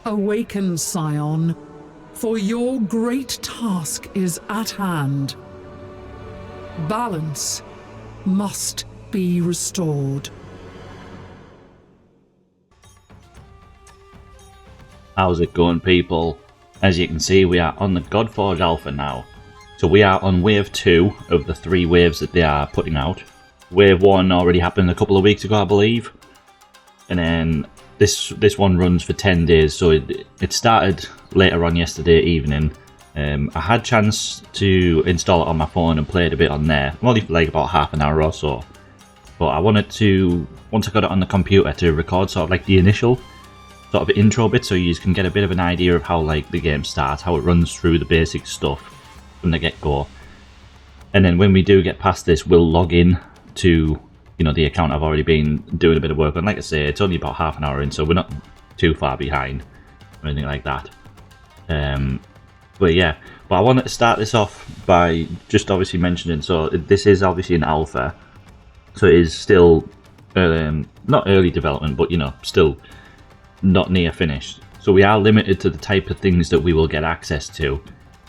Awaken, Scion, for your great task is at hand. Balance must be restored. How's it going, people? As you can see, we are on the GODFORGE Alpha now. So we are on wave 2 of the 3 waves that they are putting out. Wave 1 already happened a couple of weeks ago, I believe. And then this one runs for 10 days, so it started later on yesterday evening. I had a chance to install it on my phone and play it a bit on there. Only for like about half an hour or so. But I wanted to, once I got it on the computer, to record sort of like the initial sort of intro bit, so you can get a bit of an idea of how like the game starts, how it runs through the basic stuff from the get-go. And then when we do get past this, we'll log in to, you know, the account I've already been doing a bit of work on. Like I say, it's only about half an hour in, so we're not too far behind or anything like that. But yeah, but I wanted to start this off by just obviously mentioning, so this is obviously an alpha, so it is still not early development, but you know, still not near finished. So we are limited to the type of things that we will get access to.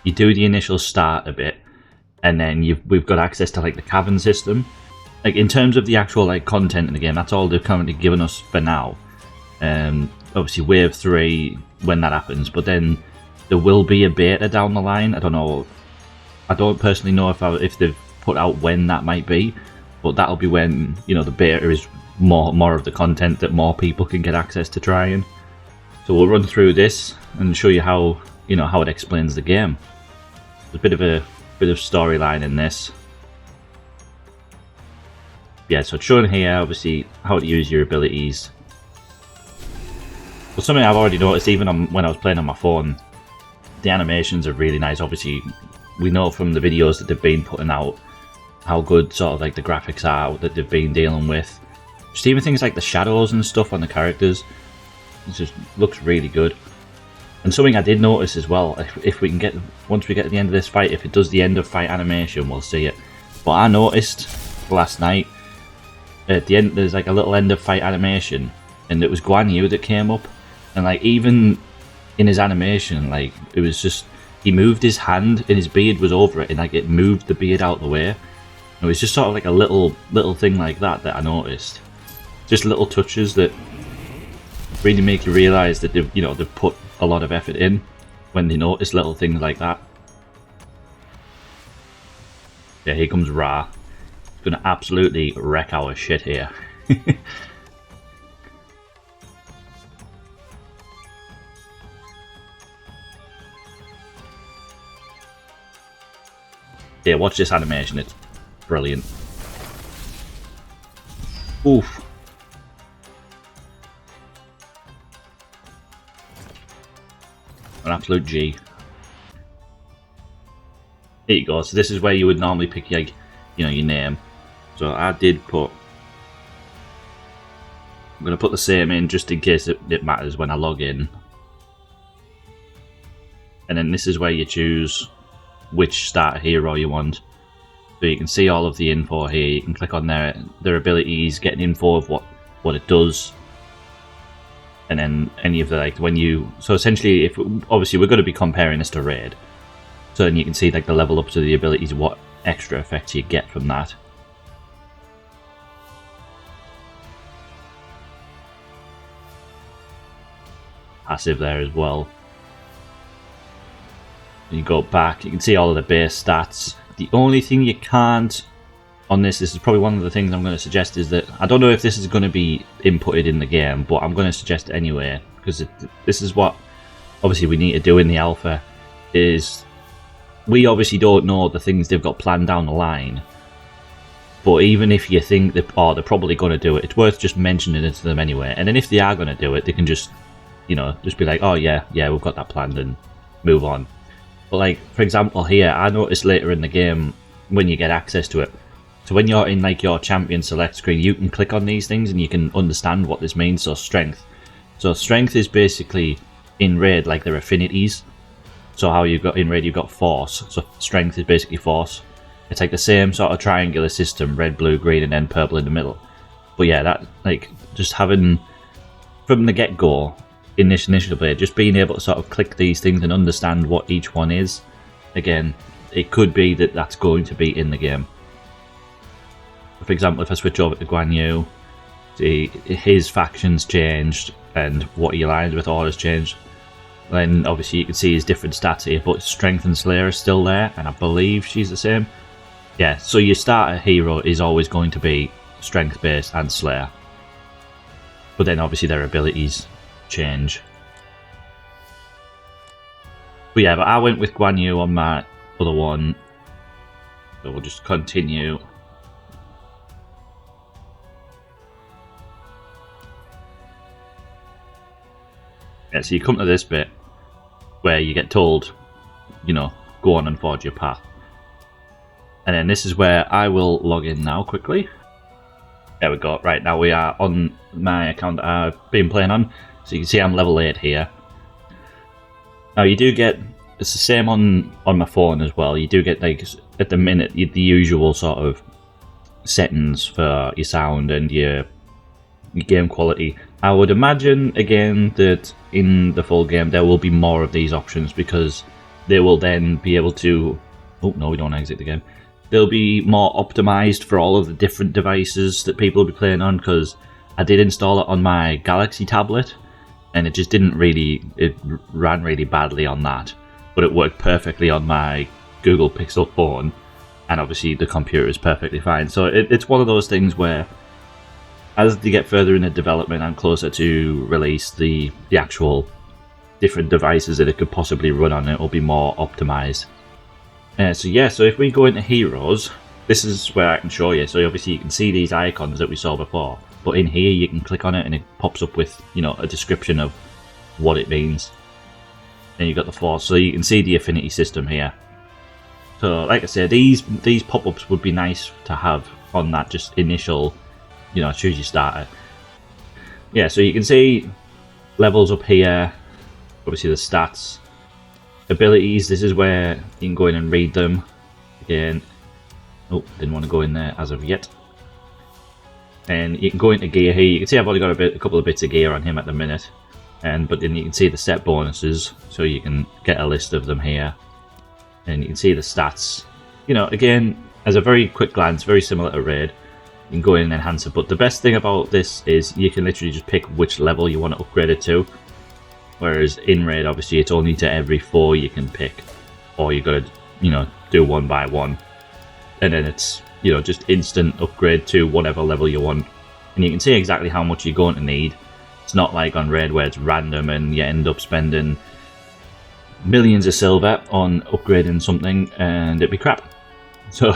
You do the initial start a bit, and then we've got access to like the cavern system. Like in terms of the actual like content in the game, that's all they've currently given us for now. Obviously wave 3 when that happens, but then there will be a beta down the line. I don't know. I don't personally know if they've put out when that might be, but that'll be when, you know, the beta is more of the content that more people can get access to trying. So we'll run through this and show you how, you know, how it explains the game. There's a bit of storyline in this. Yeah, so it's showing here obviously how to use your abilities. But something I've already noticed even when I was playing on my phone, the animations are really nice. Obviously we know from the videos that they've been putting out how good sort of like the graphics are that they've been dealing with. Just even things like the shadows and stuff on the characters, it just looks really good. And something I did notice as well, if we can get, once we get to the end of this fight, if it does the end of fight animation, we'll see it. But I noticed last night, at the end, there's like a little end of fight animation, and it was Guan Yu that came up, and like even in his animation, like it was just, he moved his hand and his beard was over it, and like it moved the beard out the way. And it was just sort of like a little thing like that I noticed. Just little touches that really make you realise that they've put a lot of effort in when they notice little things like that. Yeah, here comes Ra. He's gonna absolutely wreck our shit here. Yeah, watch this animation, it's brilliant. Oof. An absolute G. There you go. So this is where you would normally pick your, you know, your name. So I did put. I'm gonna put the same in just in case it matters when I log in. And then this is where you choose which starter hero you want. So you can see all of the info here. You can click on their abilities, get an info of what it does. And then any of the, like, when you, so essentially, if obviously we're going to be comparing this to Raid, so then you can see like the level up to the abilities, what extra effects you get from that. Passive there as well. And you go back, you can see all of the base stats. The only thing you can't on this is probably one of the things I'm going to suggest, is that I don't know if this is going to be inputted in the game, but I'm going to suggest it anyway, because this is what obviously we need to do in the alpha. Is we obviously don't know the things they've got planned down the line, but even if you think that, oh, they're probably going to do it, it's worth just mentioning it to them anyway. And then if they are going to do it, they can just, you know, just be like, oh yeah, we've got that planned, and move on. But like, for example here, I noticed later in the game when you get access to it, so when you're in like your champion select screen, you can click on these things and you can understand what this means. So strength. So strength is basically in Raid like their affinities. So how you've got in Raid, you've got force. So strength is basically force. It's like the same sort of triangular system, red, blue, green, and then purple in the middle. But yeah, that, like, just having from the get-go, in this initial play, just being able to sort of click these things and understand what each one is. Again, it could be that that's going to be in the game. For example, if I switch over to Guan Yu, see his faction's changed and what he aligns with all has changed. Then obviously you can see his different stats here, but Strength and Slayer is still there, and I believe she's the same. Yeah, so your starter hero is always going to be Strength based and Slayer. But then obviously their abilities change. But yeah, but I went with Guan Yu on my other one. So we'll just continue. Yeah, so you come to this bit where you get told, you know, go on and forge your path. And then this is where I will log in now quickly. There we go. Right, now we are on my account that I've been playing on. So you can see I'm level 8 here. Now you do get, it's the same on my phone as well. You do get, like, at the minute, the usual sort of settings for your sound and your game quality. I would imagine, again, that in the full game there will be more of these options because they will then be able to... Oh, no, we don't exit the game. They'll be more optimized for all of the different devices that people will be playing on, because I did install it on my Galaxy tablet and it just didn't really... It ran really badly on that, but it worked perfectly on my Google Pixel phone, and obviously the computer is perfectly fine. So it's one of those things where as they get further in the development and closer to release, the actual different devices that it could possibly run on, it will be more optimized. So yeah, so if we go into heroes, this is where I can show you. So obviously you can see these icons that we saw before, but in here you can click on it and it pops up with, you know, a description of what it means. Then you've got the force, so you can see the affinity system here. So like I said, these pop-ups would be nice to have on that just initial, you know, choose your starter. Yeah, so you can see levels up here, obviously the stats, abilities. This is where you can go in and read them. Again, oh, didn't want to go in there as of yet. And you can go into gear here. You can see I've only got a couple of bits of gear on him at the minute, but then you can see the set bonuses, so you can get a list of them here, and you can see the stats. You know, again, as a very quick glance, very similar to Raid. You can go in and enhance it, but the best thing about this is you can literally just pick which level you want to upgrade it to. Whereas in Raid, obviously, it's only to every 4 you can pick, or you got to, you know, do one by one, and then it's, you know, just instant upgrade to whatever level you want, and you can see exactly how much you're going to need. It's not like on Raid where it's random and you end up spending millions of silver on upgrading something and it'd be crap. So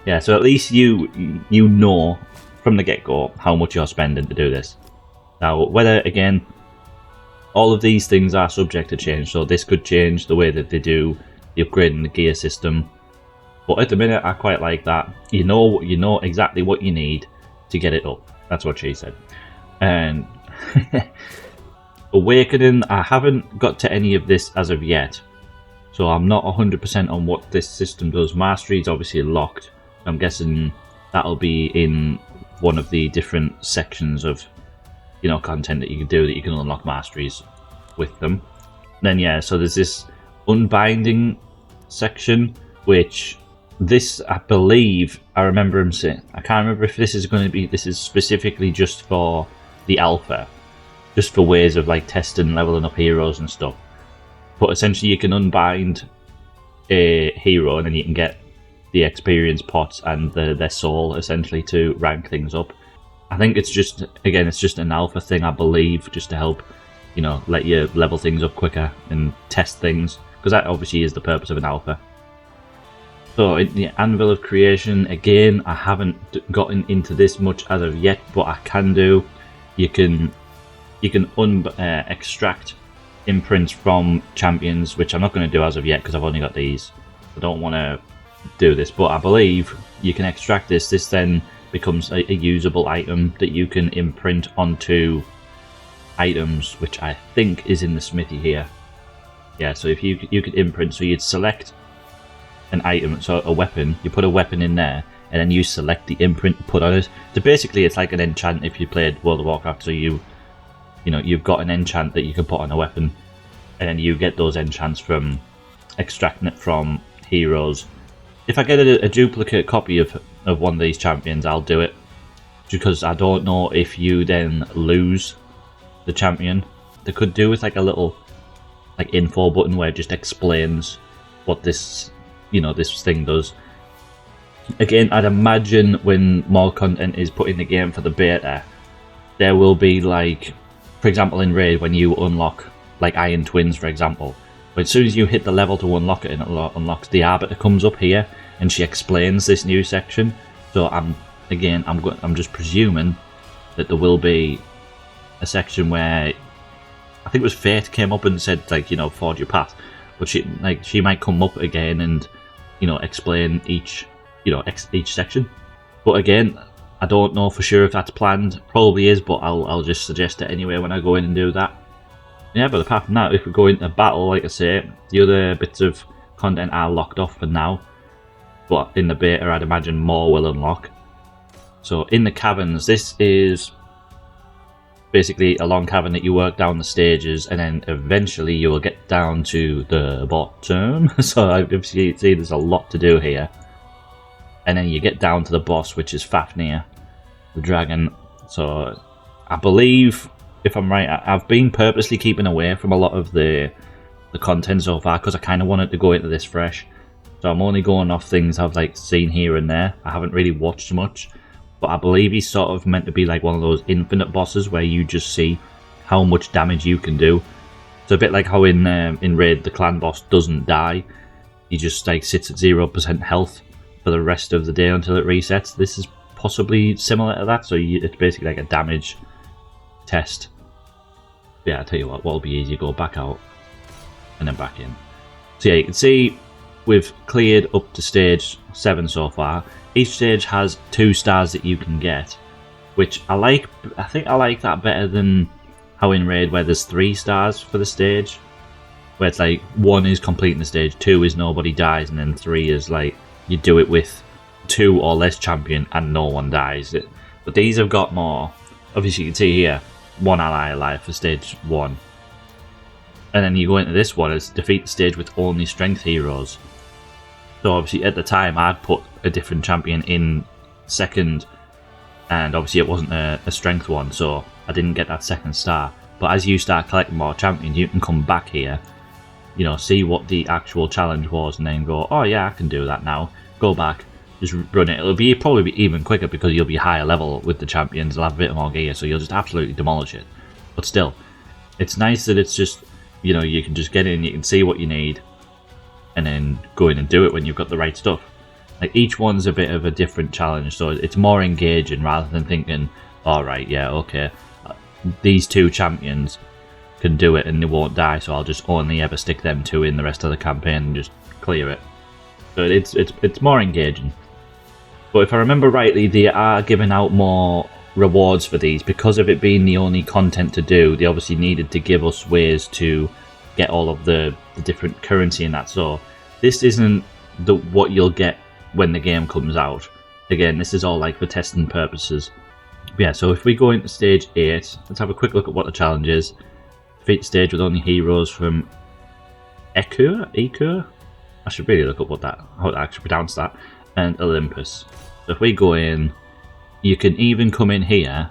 yeah, so at least you know from the get-go how much you're spending to do this. Now, whether, again, all of these things are subject to change, so this could change the way that they do the upgrading the gear system. But at the minute, I quite like that. You know exactly what you need to get it up. That's what she said. And Awakening, I haven't got to any of this as of yet, so I'm not 100% on what this system does. Mastery is obviously locked. I'm guessing that'll be in one of the different sections of, you know, content that you can do, that you can unlock masteries with them. Then yeah, so there's this unbinding section, which this, I believe, I remember him saying, I can't remember if this is going to be, this is specifically just for the alpha, just for ways of like testing, leveling up heroes and stuff. But essentially you can unbind a hero and then you can get the experience pots and their soul essentially to rank things up. I think it's just, again, it's just an alpha thing, I believe, just to help, you know, let you level things up quicker and test things, because that obviously is the purpose of an alpha. So in the Anvil of Creation, again, I haven't gotten into this much as of yet, but I can do. You can extract imprints from champions, which I'm not going to do as of yet because I've only got these. I don't want to do this, but I believe you can extract this. This then becomes a usable item that you can imprint onto items, which I think is in the smithy here. Yeah, so if you could imprint, so you'd select an item, so a weapon, you put a weapon in there, and then you select the imprint put on it. So basically it's like an enchant if you played World of Warcraft, so you you know, you've got an enchant that you can put on a weapon, and then you get those enchants from extracting it from heroes. If I get a duplicate copy of one of these champions, I'll do it, because I don't know if you then lose the champion. They could do with like a little like info button where it just explains what this, you know, this thing does. Again, I'd imagine when more content is put in the game for the beta, there will be like, for example, in Raid, when you unlock like Iron Twins, for example, but as soon as you hit the level to unlock it, and it unlocks, the Arbiter comes up here and she explains this new section. So I'm just presuming that there will be a section where, I think it was Fate came up and said, like, you know, forge your path, but she might come up again and, you know, explain each, you know, each section. But again, I don't know for sure if that's planned. Probably is, but I'll just suggest it anyway when I go in and do that. Yeah, but apart from that, if we go into battle, like I say, the other bits of content are locked off for now. But in the beta, I'd imagine more will unlock. So in the caverns, this is basically a long cavern that you work down the stages, and then eventually you will get down to the bottom. So obviously you see there's a lot to do here. And then you get down to the boss, which is Fafnir, the dragon. So I believe, if I'm right, I've been purposely keeping away from a lot of the content so far, because I kind of wanted to go into this fresh. So I'm only going off things I've like seen here and there. I haven't really watched much. But I believe he's sort of meant to be like one of those infinite bosses where you just see how much damage you can do. So a bit like how in Raid the clan boss doesn't die. He just like sits at 0% health for the rest of the day until it resets. This is possibly similar to that. So it's basically like a damage test. Yeah, I'll tell you what'll be easy. Go back out and then back in. So yeah, you can see we've cleared up to stage 7 so far. Each stage has 2 stars that you can get, which I like. I think I like that better than how in Raid where there's 3 stars for the stage, where it's like 1 is completing the stage, 2 is nobody dies, and then 3 is like you do it with 2 or less champion and no one dies. But these have got more. Obviously you can see here, 1 ally alive for stage 1. And then you go into this one as defeat the stage with only strength heroes. So obviously at the time I'd put a different champion in second, and obviously it wasn't a strength one, so I didn't get that 2nd star. But as you start collecting more champions, you can come back here, you know, see what the actual challenge was, and then go, oh yeah, I can do that now. Go back, just run it. It'll probably be even quicker because you'll be higher level with the champions. They'll have a bit more gear, so you'll just absolutely demolish it. But still, it's nice that it's just, you know, you can just get in, you can see what you need, and then go in and do it when you've got the right stuff. Like each one's a bit of a different challenge, so it's more engaging rather than thinking, alright, yeah, okay, these 2 champions can do it and they won't die, so I'll just only ever stick them 2 in the rest of the campaign and just clear it. So it's more engaging. But if I remember rightly, they are giving out more rewards for these. Because of it being the only content to do, they obviously needed to give us ways to get all of the different currency in that. So this isn't what you'll get when the game comes out. Again, this is all like for testing purposes. But yeah, so if we go into stage 8, let's have a quick look at what the challenge is. Defeat the stage with only heroes from Ekur? I should really look up how to actually pronounce that. And Olympus. So if we go in, you can even come in here.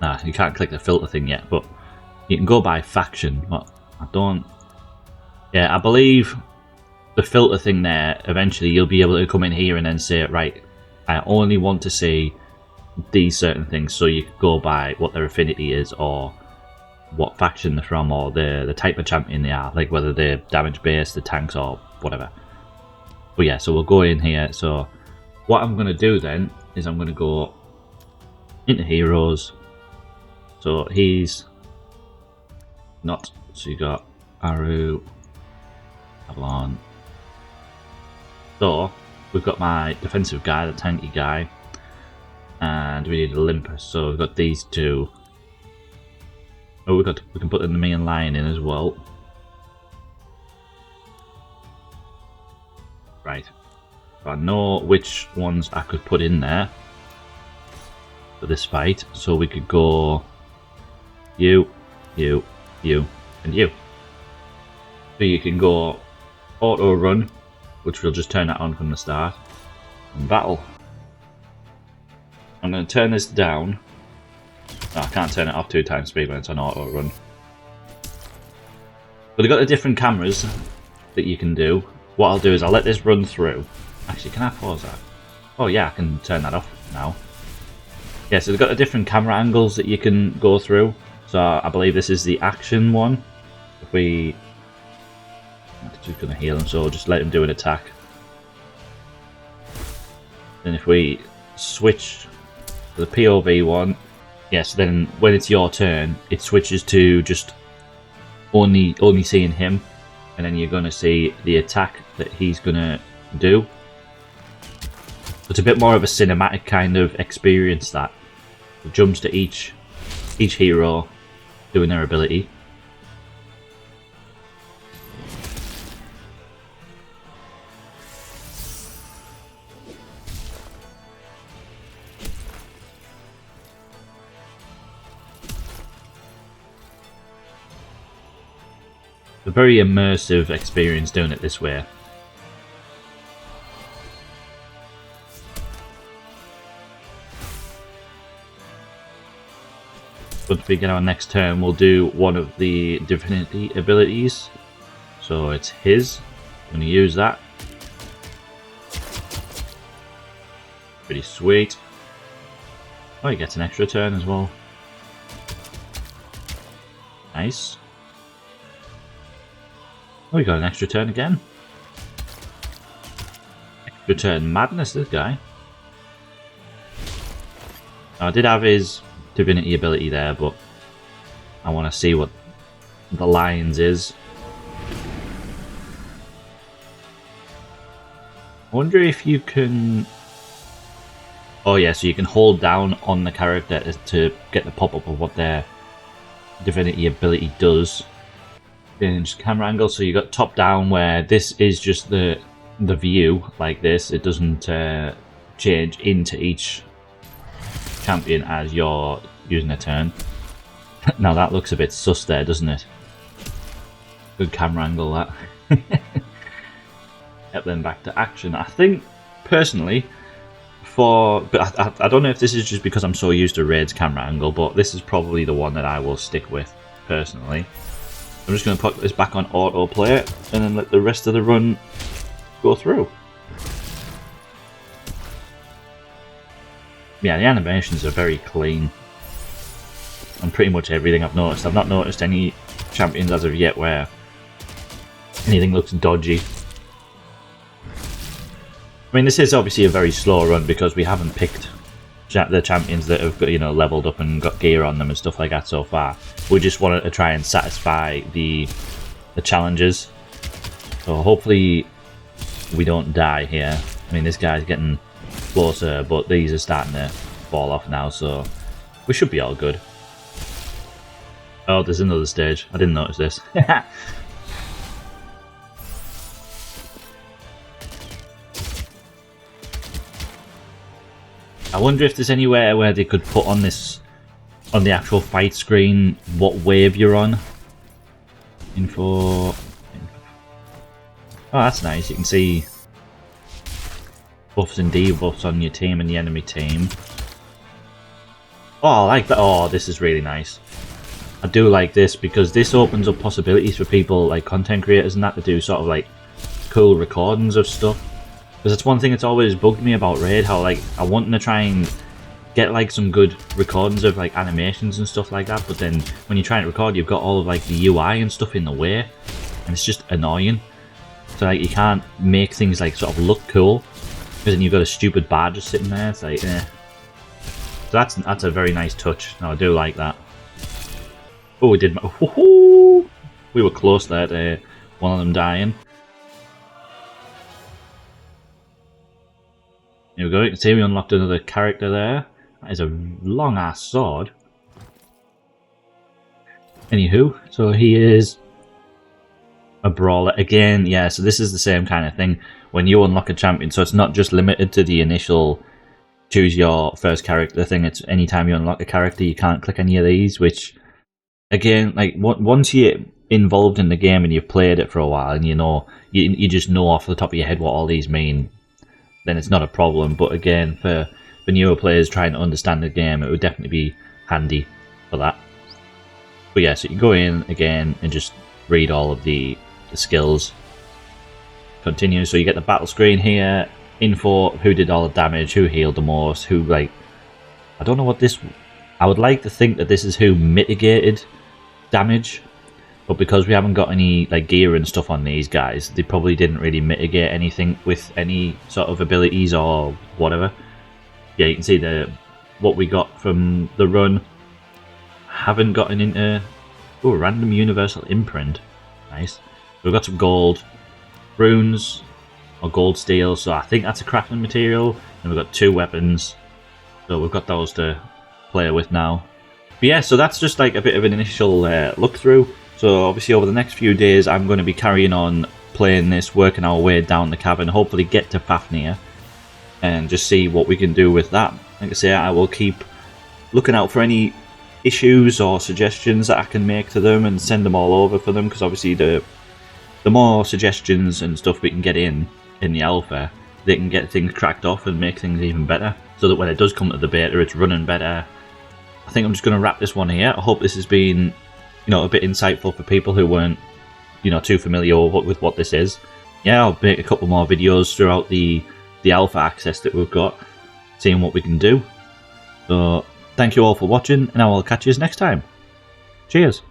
Nah, you can't click the filter thing yet, but you can go by faction. But I believe the filter thing there, eventually you'll be able to come in here and then say, right, I only want to see these certain things. So you could go by what their affinity is, or what faction they're from, or the type of champion they are, like whether they're damage based, the tanks, or whatever. But yeah, so we'll go in here. So what I'm going to do then is I'm going to go into heroes. So he's not, so you got Aru, Avalon. So we've got my defensive guy, the tanky guy, and we need Olympus. So we've got these 2. Oh, we can put the main line in as well. Right. So I know which ones I could put in there. for this fight. So we could go you, you, you, and you. So you can go auto run, which we'll just turn that on from the start, and battle. I'm going to turn this down. No, I can't turn it off 2x speed when it's on auto run. But they've got the different cameras that you can do. What I'll do is I'll let this run through. Actually, can I pause that? Oh yeah, I can turn that off now. Yeah, so they've got the different camera angles that you can go through. So I believe this is the action one. If we... I'm just going to heal him, so we'll just let him do an attack. Then if we switch to the POV one, yes, then when it's your turn, it switches to just only seeing him, and then you're going to see the attack that he's going to do. It's a bit more of a cinematic kind of experience, that it jumps to each hero doing their ability. A very immersive experience doing it this way. Once we get our next turn, we'll do one of the divinity abilities. So it's his. I'm going to use that. Pretty sweet. Oh, he gets an extra turn as well. Nice. Oh, we got an extra turn again. Extra turn madness, this guy. I did have his divinity ability there, but I want to see what the lines is. I wonder if you can... Oh yeah, so you can hold down on the character to get the pop-up of what their divinity ability does. Change camera angle, so you got top down, where this is just the view like this. It doesn't change into each champion as you're using a turn. Now that looks a bit sus there, doesn't it? Good camera angle, that. Yep, then back to action. I think personally, but I don't know if this is just because I'm so used to Raid's camera angle, but this is probably the one that I will stick with personally. I'm just going to put this back on autoplay and then let the rest of the run go through. Yeah, the animations are very clean on pretty much everything I've noticed. I've not noticed any champions as of yet where anything looks dodgy. I mean, this is obviously a very slow run because we haven't picked the champions that have got, you know, leveled up and got gear on them and stuff like that so far. We just wanted to try and satisfy the challenges. So hopefully we don't die here. I mean, this guy's getting closer, but these are starting to fall off now, so we should be all good. Oh, there's another stage. I didn't notice this. I wonder if there's anywhere where they could put on this, on the actual fight screen, what wave you're on. Info. Oh, that's nice. You can see buffs and debuffs on your team and the enemy team. Oh, I like that. Oh, this is really nice. I do like this because this opens up possibilities for people like content creators and that to do sort of like cool recordings of stuff. Because that's one thing that's always bugged me about Raid, how like I want to try and get like some good recordings of like animations and stuff like that, but then when you're trying to record, you've got all of like the UI and stuff in the way, and it's just annoying. So like you can't make things like sort of look cool, because then you've got a stupid bar just sitting there. It's like, eh. So that's a very nice touch. Now I do like that. Oh, we did. We were close there to one of them dying. Here we go, you can see we unlocked another character there. That is a long ass sword. Anywho, so he is a brawler. Again, yeah, so this is the same kind of thing when you unlock a champion. So it's not just limited to the initial choose your first character thing. It's anytime you unlock a character, you can't click any of these, which, again, like, once you're involved in the game and you've played it for a while and you just know off the top of your head what all these mean, then it's not a problem. But again, for newer players trying to understand the game, it would definitely be handy for that. But yeah, so you go in again and just read all of the skills. Continue, so you get the battle screen here, info, who did all the damage, who healed the most, who, like, I don't know what this, I would like to think that this is who mitigated damage, but because we haven't got any, like, gear and stuff on these guys, they probably didn't really mitigate anything with any sort of abilities or whatever. Yeah, you can see what we got from the run. Haven't gotten into, oh, random universal imprint, nice. We've got some gold, runes, or gold steel, so I think that's a crafting material, and we've got 2 weapons, so we've got those to play with now. But yeah, so that's just like a bit of an initial look through. So obviously over the next few days I'm going to be carrying on playing this, working our way down the cavern, hopefully get to Fafnir and just see what we can do with that. Like I say, I will keep looking out for any issues or suggestions that I can make to them and send them all over for them, because obviously the more suggestions and stuff we can get in the alpha, they can get things cracked off and make things even better, so that when it does come to the beta, it's running better. I think I'm just going to wrap this one here. I hope this has been, a bit insightful for people who weren't, too familiar with what this is. Yeah, I'll make a couple more videos throughout the alpha access that we've got, seeing what we can do. So thank you all for watching, and I will catch you next time. Cheers.